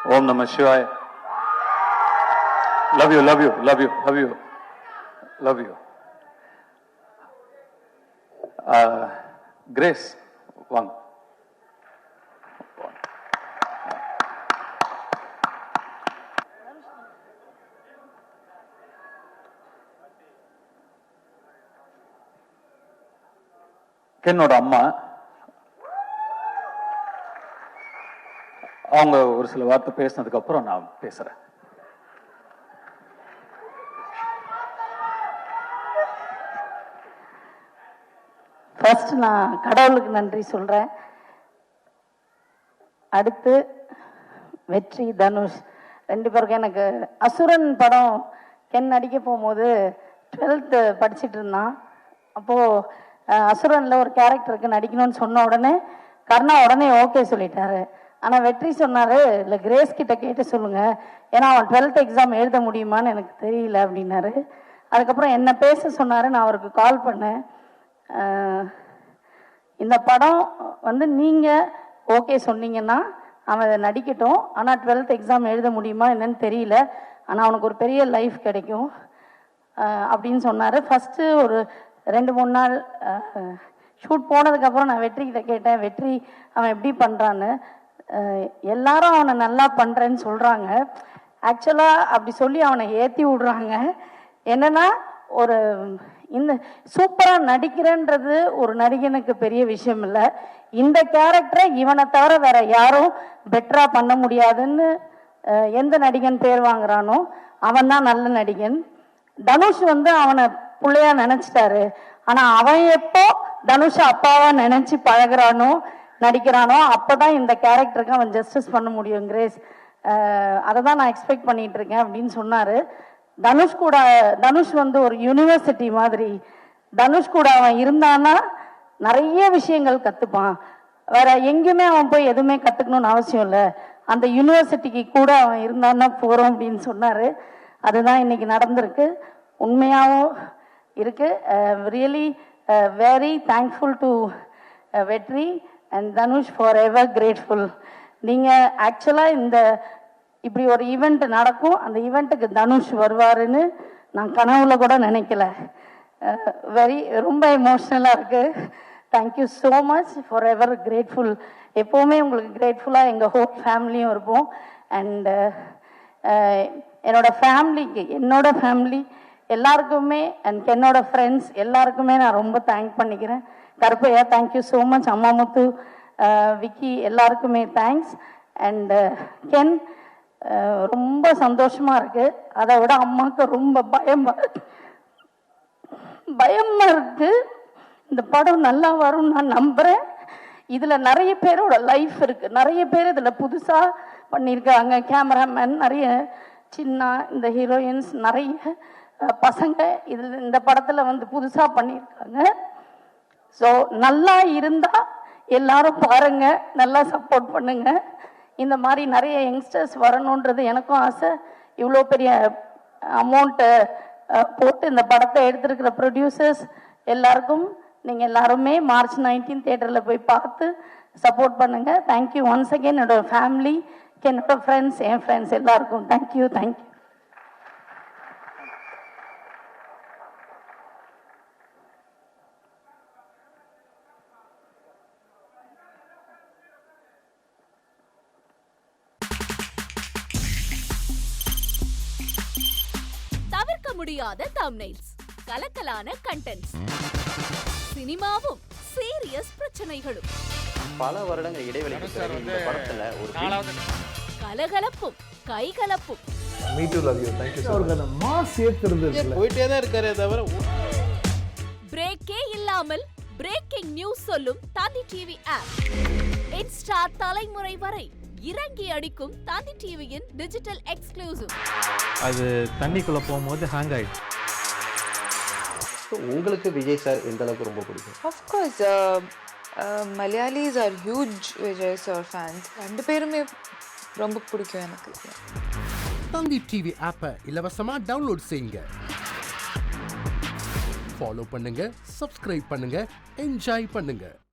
Om Namah Shivaya. Love you, love you, love you, love you, love you. Grace, one. என்னோட அம்மா அவங்க ஒரு சில வார்த்தை பேசினதுக்கு அப்புறம் நான் பேசுறேன். ஃபர்ஸ்ட் நான் கடவுளுக்கு நன்றி சொல்றேன். அடுத்து வெற்றி, தனுஷ் ரெண்டு பேருக்கும். எனக்கு அசுரன் படம் கென் நடிக்க போகும்போது 12th படிச்சுட்டு இருந்தான். அப்போது அசுரனில் ஒரு கேரக்டருக்கு நடிக்கணும்னு சொன்ன உடனே கர்ணா உடனே ஓகே சொல்லிட்டாரு. ஆனால் வெற்றி சொன்னார், இல்லை கிரேஸ் கிட்ட கேட்டு சொல்லுங்கள், ஏன்னா அவன் 12th எக்ஸாம் எழுத முடியுமான்னு எனக்கு தெரியல அப்படின்னாரு. அதுக்கப்புறம் என்ன பேச சொன்னார். நான் அவருக்கு கால் பண்ணேன். இந்த படம் வந்து நீங்கள் ஓகே சொன்னீங்கன்னா அவன் நடிக்கட்டும், ஆனால் 12th எக்ஸாம் எழுத முடியுமா என்னன்னு தெரியல, ஆனால் அவனுக்கு ஒரு பெரிய லைஃப் கிடைக்கும் அப்படின்னு சொன்னார். ஃபஸ்ட்டு ஒரு 2-3 நாள் ஷூட் போனதுக்கப்புறம் நான் வெற்றிக்கிட்ட கேட்டேன், வெற்றி அவன் எப்படி பண்ணுறான்னு. எல்லாரும் அவனை நல்லா பண்ணுறேன்னு சொல்கிறாங்க. ஆக்சுவலாக அப்படி சொல்லி அவனை ஏற்றி விடுறாங்க. என்னென்னா ஒரு இந்த சூப்பராக நடிக்கிறேன்றது ஒரு நடிகனுக்கு பெரிய விஷயம் இல்லை. இந்த கேரக்டரை இவனை தவிர வேற யாரும் பெட்டராக பண்ண முடியாதுன்னு எந்த நடிகன் பேர் வாங்குறானோ அவன் தான் நல்ல நடிகன். தனுஷ் வந்து அவனை பிள்ளையா நினைச்சிட்டாரு. ஆனா அவன் எப்போ தனுஷ் அப்பாவா நினைச்சு பழகுறானோ நடிக்கிறானோ அப்பதான் இந்த கேரக்டருக்கு அவன் ஜஸ்டிஸ் பண்ண முடியும். கிரேஸ் அதை தான் நான் எக்ஸ்பெக்ட் பண்ணிட்டு இருக்கேன் அப்படின்னு சொன்னாரு. தனுஷ் வந்து ஒரு யூனிவர்சிட்டி மாதிரி. தனுஷ் கூட அவன் இருந்தான்னா நிறைய விஷயங்கள் கத்துப்பான். வேற எங்கேயுமே அவன் போய் எதுவுமே கத்துக்கணும்னு அவசியம் இல்லை. அந்த யூனிவர்சிட்டிக்கு கூட அவன் இருந்தான்னா போறோம் அப்படின்னு சொன்னாரு. அதுதான் இன்னைக்கு நடந்திருக்கு. உண்மையாகவும் இருக்கு. ரியலி வெரி தேங்க்ஃபுல் டு வெற்றி and Dhanush, for ever grateful. நீங்கள் ஆக்சுவலாக இந்த இப்படி ஒரு ஈவெண்ட் நடக்கும், அந்த ஈவெண்ட்டுக்கு தனுஷ் வருவாருன்னு நான் கனவுல கூட நினைக்கல. ரொம்ப எமோஷ்னலாக இருக்குது. Thank you so much, for ever grateful. எப்போவுமே உங்களுக்கு கிரேட்ஃபுல்லாக எங்கள் ஹோல் ஃபேமிலியும் இருப்போம். அண்டு என்னோட ஃபேமிலி எல்லாருக்குமே அண்ட் என்னோட ஃப்ரெண்ட்ஸ் எல்லாருக்குமே நான் ரொம்ப தேங்க் பண்ணிக்கிறேன். Karuppaiya thank you so much. Ammamuthu, Vicky எல்லாருக்குமே தேங்க்ஸ். அண்ட் கென் ரொம்ப சந்தோஷமா இருக்கு. அதை விட அம்மாவுக்கு ரொம்ப பயமா இருக்கு. இந்த படம் நல்லா வரும்னு நான் நம்புறேன். இதுல நிறைய பேரோட லைஃப் இருக்கு. நிறைய பேர் இதுல புதுசா பண்ணியிருக்காங்க. கேமராமேன், நிறைய சின்ன இந்த ஹீரோயின்ஸ், நிறைய பசங்க இதில் இந்த படத்தில் வந்து புதுசாக பண்ணியிருக்காங்க. ஸோ நல்லா இருந்தால் எல்லாரும் பாருங்க, நல்லா சப்போர்ட் பண்ணுங்க. இந்த மாதிரி நிறைய யங்ஸ்டர்ஸ் வரணுன்றது எனக்கும் ஆசை. இவ்வளோ பெரிய அமௌண்ட்டு போட்டு இந்த படத்தை எடுத்திருக்கிற ப்ரொடியூசர்ஸ் எல்லாருக்கும் நீங்கள் எல்லாருமே March 19 தியேட்டரில் போய் பார்த்து சப்போர்ட் பண்ணுங்க. Thank you once again. என்னோட ஃபேமிலி, என்னோட ஃப்ரெண்ட்ஸ், என் ஃப்ரெண்ட்ஸ் எல்லாருக்கும் தேங்க்யூ. தவிர்க்க முடியாத தம்ப்நெயில்ஸ், கலக்கலான கண்டென்ட்ஸ், சினிமாவும் சீரியஸ் பிரச்சனைகளும், பல வருடங்கள் இடைவெளிக்கு பிறகு இந்த படத்துல ஒரு கலகலப்பும் கைகலப்பும். Me too, love you. Thank you so much. Mass ஏத்துறது போயிட்டே தான் இருக்காரே தவிர பிரேக்கே இல்லாமல் பிரேக்கிங் நியூஸ் சொல்லும் தந்தி டிவி ஆப். இன்ஸ்டா தலைமுறை வரை இறங்கி அடிக்கும் தந்தி டிவியின் டிஜிட்டல் எக்ஸ்க்ளூசிவ். அது தண்ணிக்குள்ள போகும்போது ஹேங் ஆயிடுச்சு. உங்களுக்கு விஜய் சார் எந்த அளவுக்கு ரொம்ப பிடிக்கும்? Of course, Malayalis are huge Vijay sir fans. ரெண்டு பேருமே ரொம்ப பிடிக்கும் எனக்கு. தந்தி டிவி ஆப்பை இலவசமா டவுன்லோட் செய்யுங்க. ஃபாலோ பண்ணுங்க, சப்ஸ்கிரைப் பண்ணுங்க, என்ஜாய் பண்ணுங்க.